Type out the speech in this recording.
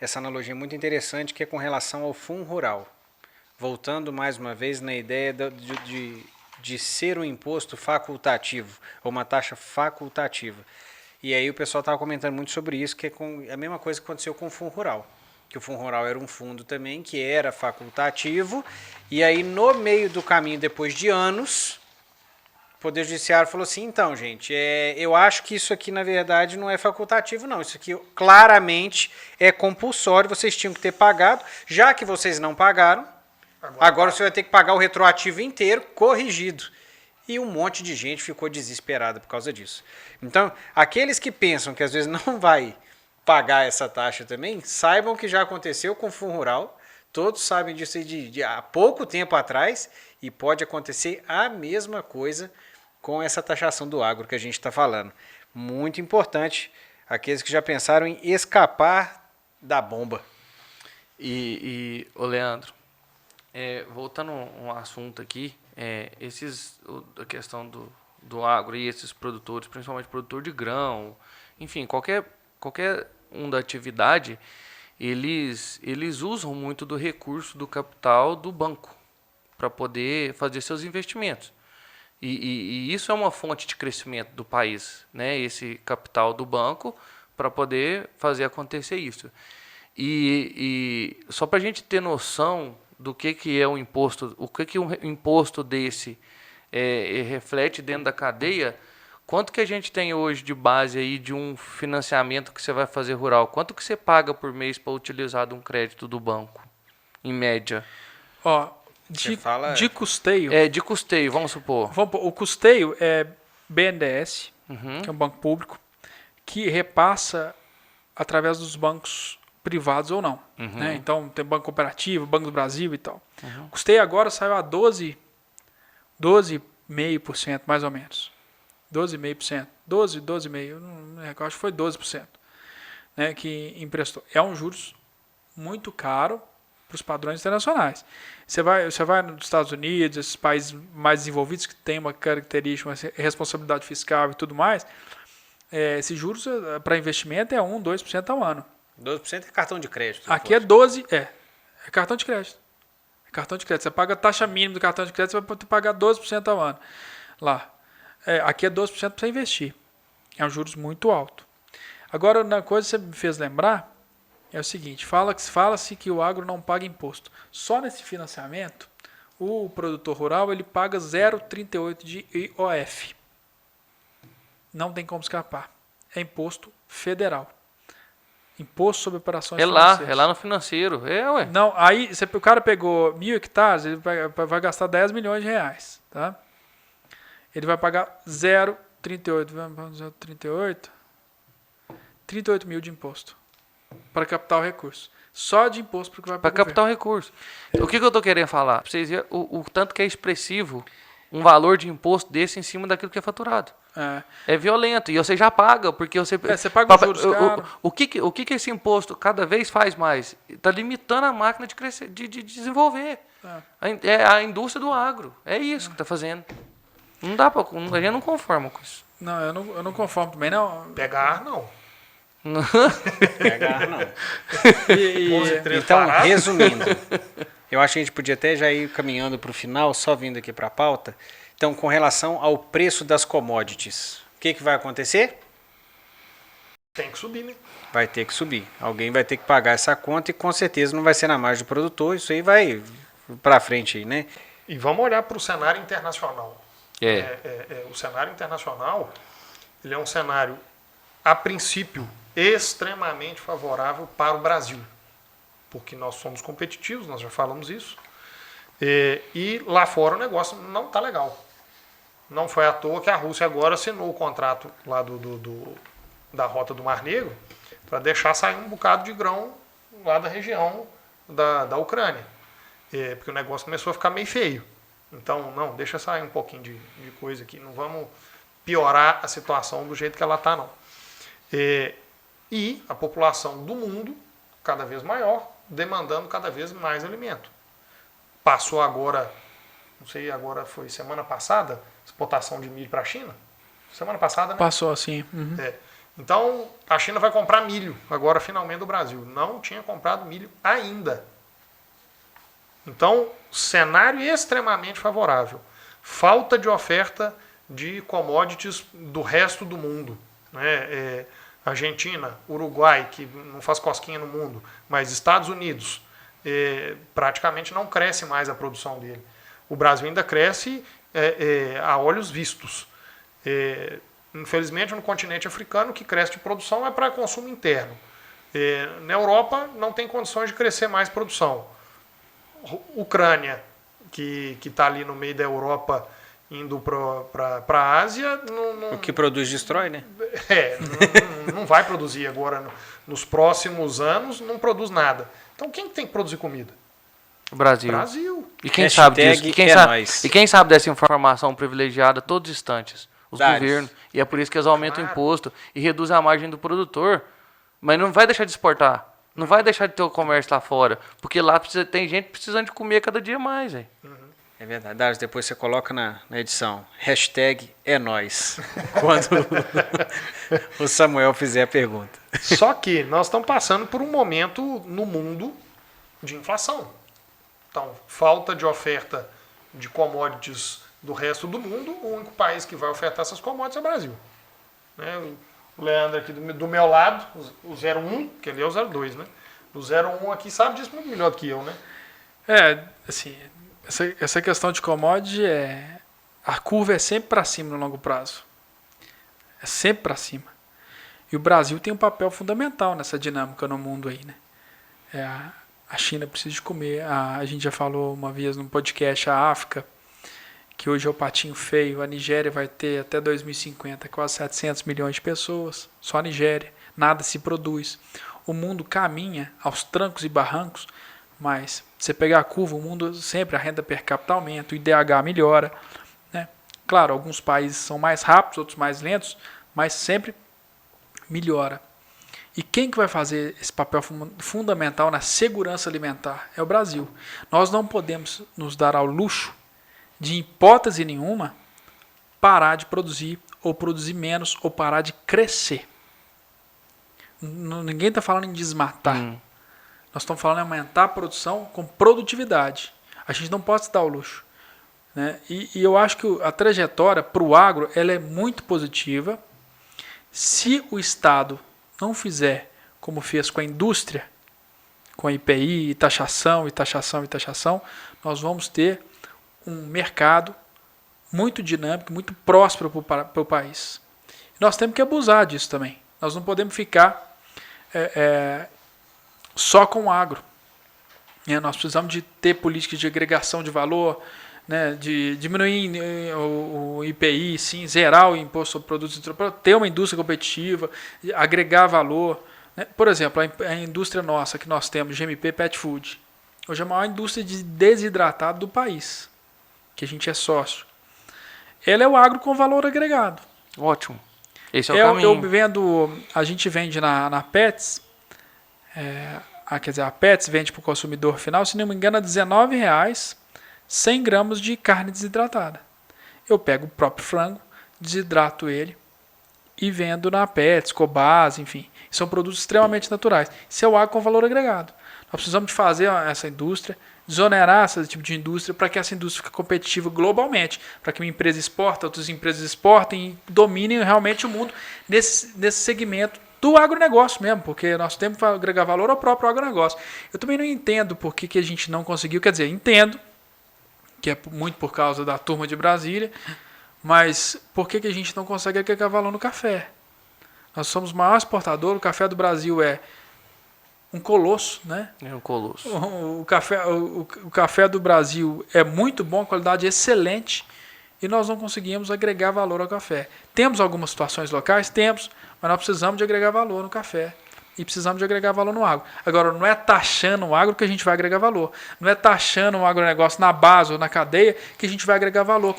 essa analogia muito interessante que é com relação ao fundo rural. Voltando mais uma vez na ideia de ser um imposto facultativo, ou uma taxa facultativa. E aí o pessoal estava comentando muito sobre isso, que é a mesma coisa que aconteceu com o fundo rural. Que o fundo rural era um fundo também que era facultativo, e aí no meio do caminho, depois de anos, o Poder Judiciário falou assim, então, gente, eu acho que isso aqui, na verdade, não é facultativo, não. Isso aqui claramente é compulsório, vocês tinham que ter pagado. Já que vocês não pagaram, agora você vai ter que pagar o retroativo inteiro, corrigido. E um monte de gente ficou desesperada por causa disso. Então, aqueles que pensam que às vezes não vai pagar essa taxa também, saibam que já aconteceu com o Fundo Rural. Todos sabem disso de há pouco tempo atrás e pode acontecer a mesma coisa com essa taxação do agro que a gente está falando. Muito importante, aqueles que já pensaram em escapar da bomba. Ô Leandro, voltando um assunto aqui, a questão do agro e esses produtores, principalmente produtor de grão, enfim, qualquer um da atividade, eles usam muito do recurso do capital do banco para poder fazer seus investimentos. E isso é uma fonte de crescimento do país, né? Esse capital do banco para poder fazer acontecer isso. E só para a gente ter noção do que é um imposto, o que um imposto desse reflete dentro da cadeia, quanto que a gente tem hoje de base aí de um financiamento que você vai fazer rural? Quanto que você paga por mês para utilizar de um crédito do banco, em média? Ó, de custeio... de custeio, vamos supor. O custeio é BNDES, Uhum. que é um banco público, que repassa através dos bancos privados ou não. Uhum. Né? Então, tem Banco Cooperativo, Banco do Brasil e tal. Uhum. O custeio agora saiu a 12,5% mais ou menos. 12,5%. 12,5%. Eu acho que foi 12%. Né, que emprestou. É um juros muito caro para os padrões internacionais. Você vai nos Estados Unidos, esses países mais desenvolvidos que têm uma característica, uma responsabilidade fiscal e tudo mais, esses juros para investimento é 1, 2% ao ano. 12% é cartão de crédito. Aqui é 12%, é cartão de crédito. É cartão de crédito. Você paga a taxa mínima do cartão de crédito, você vai poder pagar 12% ao ano. Lá. Aqui é 12% para você investir. É um juros muito alto. Agora, uma coisa que você me fez lembrar é o seguinte, fala-se que o agro não paga imposto. Só nesse financiamento, o produtor rural ele paga 0,38 de IOF. Não tem como escapar. É imposto federal. Imposto sobre operações financeiras. É lá no financeiro. Ué. Não, aí o cara pegou 1.000 hectares, ele vai gastar 10 milhões de reais. Tá? Ele vai pagar 0,38. Vamos 0,38? 38 mil de imposto. Para captar o recurso. Só de imposto porque vai para captar o recurso. O que eu estou querendo falar? Para vocês verem o tanto que é expressivo um valor de imposto desse em cima daquilo que é faturado. É violento. E você já paga, porque você... você paga os juros caros. O que esse imposto cada vez faz mais? Está limitando a máquina de crescer, de desenvolver. É a indústria do agro. É isso que está fazendo. Não dá para... A gente não conforma com isso. Não, eu não conformo também, não. Pegar, não. Pegar, não. Então, resumindo, eu acho que a gente podia até já ir caminhando para o final, só vindo aqui para a pauta. Então, com relação ao preço das commodities, o que vai acontecer? Tem que subir, né? Vai ter que subir. Alguém vai ter que pagar essa conta e com certeza não vai ser na margem do produtor. Isso aí vai para frente aí, né? E vamos olhar para o cenário internacional. O cenário internacional, ele é um cenário, a princípio, extremamente favorável para o Brasil, porque nós somos competitivos, nós já falamos isso, e lá fora o negócio não está legal. Não foi à toa que a Rússia agora assinou o contrato lá da Rota do Mar Negro para deixar sair um bocado de grão lá da região da Ucrânia, porque o negócio começou a ficar meio feio. Então, não, deixa sair um pouquinho de coisa aqui, não vamos piorar a situação do jeito que ela está, não. E a população do mundo, cada vez maior, demandando cada vez mais alimento. Passou agora, não sei, agora foi semana passada, exportação de milho para a China. Semana passada, né? Passou assim. Uhum. Então, a China vai comprar milho agora, finalmente, do Brasil. Não tinha comprado milho ainda. Então, cenário extremamente favorável. Falta de oferta de commodities do resto do mundo. Né? Argentina, Uruguai, que não faz cosquinha no mundo, mas Estados Unidos, praticamente não cresce mais a produção dele. O Brasil ainda cresce a olhos vistos. Infelizmente, no continente africano, o que cresce de produção é para consumo interno. Na Europa, não tem condições de crescer mais produção. Ucrânia, que está ali no meio da Europa, indo para a Ásia... O que produz destrói, né? Não vai produzir agora. Nos próximos anos, não produz nada. Então, quem tem que produzir comida? O Brasil. Brasil. E quem sabe disso? E quem sabe dessa informação privilegiada todos os instantes? Os governos. E é por isso que eles aumentam o imposto e reduzem a margem do produtor. Mas não vai deixar de exportar. Não vai deixar de ter o comércio lá fora. Porque lá tem gente precisando de comer cada dia mais. É verdade. Darius, depois você coloca na edição. #é-nós. Quando o Samuel fizer a pergunta. Só que nós estamos passando por um momento no mundo de inflação. Então, falta de oferta de commodities do resto do mundo. O único país que vai ofertar essas commodities é o Brasil. Né? O Leandro aqui do meu lado, o 01, que ele é o 02, né? O 01 aqui sabe disso muito melhor do que eu, né? Assim, essa questão de commodity a curva é sempre para cima no longo prazo. É sempre para cima. E o Brasil tem um papel fundamental nessa dinâmica no mundo aí, né? A China precisa de comer. A gente já falou uma vez num podcast, a África, que hoje é o patinho feio. A Nigéria vai ter até 2050 quase 700 milhões de pessoas. Só a Nigéria. Nada se produz. O mundo caminha aos trancos e barrancos, mas você pegar a curva, o mundo sempre, a renda per capita aumenta, o IDH melhora. Né? Claro, alguns países são mais rápidos, outros mais lentos, mas sempre melhora. E quem que vai fazer esse papel fundamental na segurança alimentar? É o Brasil. Nós não podemos nos dar ao luxo de, em hipótese nenhuma, parar de produzir, ou produzir menos, ou parar de crescer. Ninguém está falando em desmatar. Nós estamos falando em aumentar a produção com produtividade. A gente não pode se dar ao luxo. Né? E eu acho que a trajetória para o agro ela é muito positiva. Se o Estado não fizer como fez com a indústria, com a IPI, taxação, nós vamos ter um mercado muito dinâmico, muito próspero para o país. Nós temos que abusar disso também. Nós não podemos ficar só com o agro. Nós precisamos de ter políticas de agregação de valor, né, de diminuir o IPI, sim, zerar o imposto sobre produtos para ter uma indústria competitiva, agregar valor. Né? Por exemplo, a indústria nossa que nós temos, GMP Pet Food, hoje é a maior indústria de desidratado do país, que a gente é sócio. Ela é o agro com valor agregado. Ótimo. Esse é o caminho. A gente vende na Pets, quer dizer, a Pets vende para o consumidor final, se não me engano, a R$19, 100 gramas de carne desidratada. Eu pego o próprio frango, desidrato ele e vendo na Pets, Cobase, enfim. São produtos extremamente naturais. Isso é o agro com valor agregado. Nós precisamos de fazer essa indústria, desonerar esse tipo de indústria para que essa indústria fique competitiva globalmente, para que uma empresa exporte, outras empresas exportem e dominem realmente o mundo nesse segmento do agronegócio mesmo, porque nós temos que agregar valor ao próprio agronegócio. Eu também não entendo por que a gente não conseguiu, quer dizer, entendo que é muito por causa da turma de Brasília, mas por que a gente não consegue agregar valor no café? Nós somos o maior exportador, o café do Brasil é um colosso, né? É um colosso. O café do Brasil é muito bom, a qualidade é excelente, e nós não conseguimos agregar valor ao café. Temos algumas situações locais? Temos, mas nós precisamos de agregar valor no café. E precisamos de agregar valor no agro. Agora, não é taxando o agro que a gente vai agregar valor. Não é taxando o agronegócio na base ou na cadeia que a gente vai agregar valor.